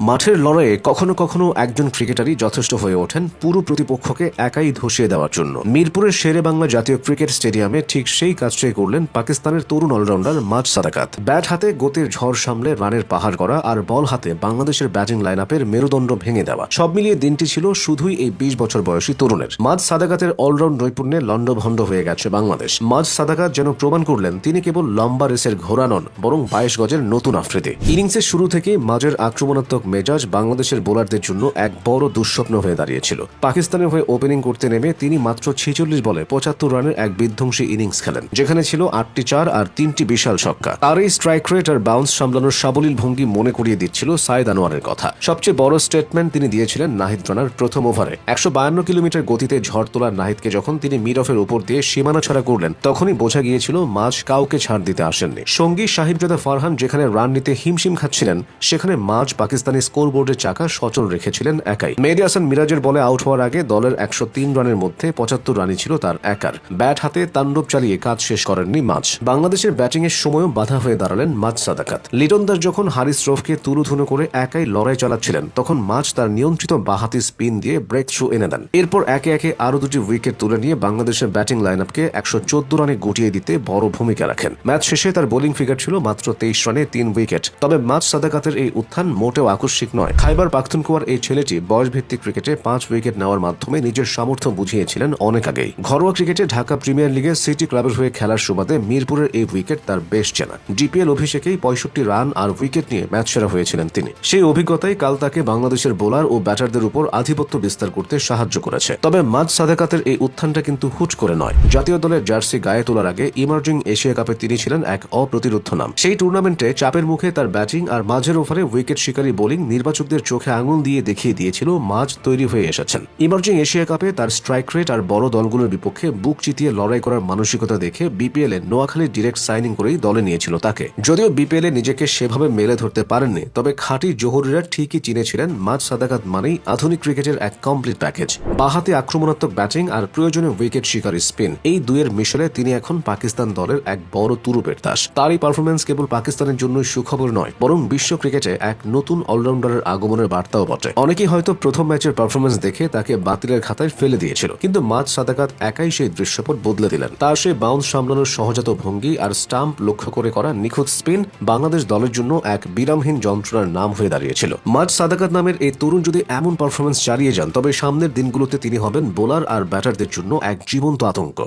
মাঠের লড়াইয়ে কখনো কখনো একজন ক্রিকেটারই যথেষ্ট হয়ে ওঠেন পুরো প্রতিপক্ষকে একাই ধসিয়ে দেওয়ার জন্য। মিরপুরের শেরে বাংলা জাতীয় ক্রিকেট স্টেডিয়ামে ঠিক সেই কাজটাই করলেন পাকিস্তানের তরুণ অলরাউন্ডার মাজ সাদাকাত। ব্যাট হাতে গতির ঝড় সামলে রানের পাহাড় করা আর বল হাতে বাংলাদেশের ব্যাটিং লাইন আপের মেরুদণ্ড ভেঙে দেওয়া, সব মিলিয়ে দিনটি ছিল শুধুই এই 20 বছর বয়সী তরুণের। মাজ সাদাকাতের অলরাউন্ড নৈপুণ্যে লণ্ডভণ্ড হয়ে গেছে বাংলাদেশ। মাজ সাদাকাত যেন প্রমাণ করলেন তিনি কেবল লম্বা রেসের ঘোড়া নন, বরং 22 গজের নতুন আফ্রিদি। ইনিংসের শুরু থেকে মাঝের আক্রমণাত্মক মেজাজ বাংলাদেশের বোলারদের জন্য এক বড় দুঃস্বপ্ন হয়ে দাঁড়িয়েছিল। পাকিস্তানের হয়ে ওপেনিং করতে নেমে তিনি মাত্র 46 বলে 75 রানের এক বিধ্বংসী ইনিংস খেলেন, যেখানে ছিল 8টি 4 আর 3টি বিশাল ছক্কা। তার এই স্ট্রাইক রেট আর বাউন্স সামলানোর সাবলীল ভঙ্গি মনে করিয়ে দিচ্ছিল সাইদ আনোয়ারের কথা। সবচেয়ে বড় স্টেটমেন্ট তিনি দিয়েছিলেন নাহিদ রানার প্রথম ওভারে। 152 কিলোমিটার গতিতে ঝড় তোলার নাহিদকে যখন তিনি মিড অফের উপর দিয়ে সীমানা ছাড়া করলেন, তখনই বোঝা গিয়েছিল মাঝ কাউকে ছাড় দিতে আসেননি। সঙ্গী সাহিবজাদা ফারহান যেখানে রান নিতে হিমশিম খাচ্ছিলেন, সেখানে মাঝ পাকিস্তানি স্কোরবোর্ডের চাকা সচল রেখেছিলেন একাই। মেহেদী হাসান মিরাজের বলে আউট হওয়ার আগে দলের 103 রানের মধ্যে 75 রানই ছিল তার একার। ব্যাট হাতে তাণ্ডব চালিয়ে কাজ শেষ করেননি মাঝ। বাংলাদেশের ব্যাটিং এর সময়ও বাধা হয়ে দাঁড়ালেন মাজ সাদাকাত। লিটন দাস যখন হারিস রফকে তুলুধুনো করে একাই লড়াই চালাচ্ছিলেন, তখন মাঝ তার নিয়ন্ত্রিত বাঁহাতি স্পিন দিয়ে ব্রেক থ্রু এনে দেন। এরপর একে একে আরো দুটি উইকেট তুলে নিয়ে বাংলাদেশের ব্যাটিং লাইন আপকে 114 রানে গুটিয়ে দিতে বড় ভূমিকা রাখেন। ম্যাচ শেষে তার বোলিং ফিগার ছিল মাত্র 23 রানে 3 উইকেট। তবে মাজ সাদাকাতের এই উত্থান মোটেও আকস্মিক নয়। খাইবার পাখতুনখোয়ার এই ছেলেটি বয়সভিত্তিক ক্রিকেটে 5 উইকেট নেওয়ার মাধ্যমে নিজের সামর্থ্য বুঝিয়েছিলেন অনেক আগেই। ঘরোয়া ক্রিকেটে ঢাকা প্রিমিয়ার লিগে সিটি ক্লাবের হয়ে খেলার সুবাদে মিরপুরের এই উইকেট তার বেশ চেনা। ডিপিএল অভিষেকেই 65 রান আর উইকেট নিয়ে ম্যাচ সেরা হয়েছিলেন তিনি। সেই অভিজ্ঞতাই কাল তাকে বাংলাদেশের বোলার ও ব্যাটারদের উপর আধিপত্য বিস্তার করতে সাহায্য করেছে। তবে মাজ সাদাকাতের এই উত্থানটা কিন্তু হুট করে নয়। জাতীয় দলের জার্সি গায়ে তোলার আগে ইমার্জিং এশিয়া কাপে তিনি ছিলেন এক অপ্রতিরোধ্য নাম। সেই টুর্নামেন্টে চাপের মুখে তার ব্যাটিং আর মাঝের ওভারে উইকেট শিকারী বোলিং নির্বাচকদের চোখে আঙুল দিয়ে দেখিয়ে দিয়েছিল মাঝ তৈরি হয়ে এসেছেন। ইমার্জিং এশিয়া কাপে তার স্ট্রাইক রেট আর বড় দলগুলোর বিপক্ষে বুক চিতিয়ে লড়াই করার মানসিকতা দেখে বিপিএল এ নোয়াখালী ডিরেক্ট সাইনিং করেই দলে নিয়েছিল তাকে। যদিও বিপিএল এ নিজেকে সেভাবে মেলে ধরতে পারেননি, তবে খাঁটি জহুরিরা ঠিকই চিনেছিলেন মাজ সাদাকাত মানেই আধুনিক ক্রিকেটের এক কমপ্লিট প্যাকেজ। বাঁহাতি আক্রমণাত্মক ব্যাটিং আর প্রয়োজনীয় উইকেট শিকারী স্পিন, এই দুইয়ের মিশলে তিনি এখন পাকিস্তান দলের এক বড় তুরুপের দাস। তার এই পারফরমেন্স কেবল পাকিস্তানের জন্যই সুখবর নয়, বরং বিশ্ব ক্রিকেটে এক নতুন অলরাউন্ডারের আগমনের বার্তাও বটে। অনেকেই হয়তো প্রথম ম্যাচের পারফরমেন্স দেখে তাকে বাতিলের খাতায় ফেলে দিয়েছিল, কিন্তু মাজ সাদাকাত একাই সেই দৃশ্যপট বদলে দিলেন। তার সেই বাউন্স সামলানোর সহজাত ভঙ্গি আর স্টাম্প লক্ষ্য করে করা নিখুঁত স্পিন বাংলাদেশ দলের জন্য এক বিরামহীন যন্ত্রণার নাম হয়ে দাঁড়িয়েছিল। মাজ সাদাকাত নামের এই তরুণ যদি এমন পারফরমেন্স চালিয়ে যান, তবে সামনের দিনগুলোতে তিনি হবেন বোলার আর ব্যাটারদের জন্য এক জীবন্ত আতঙ্ক।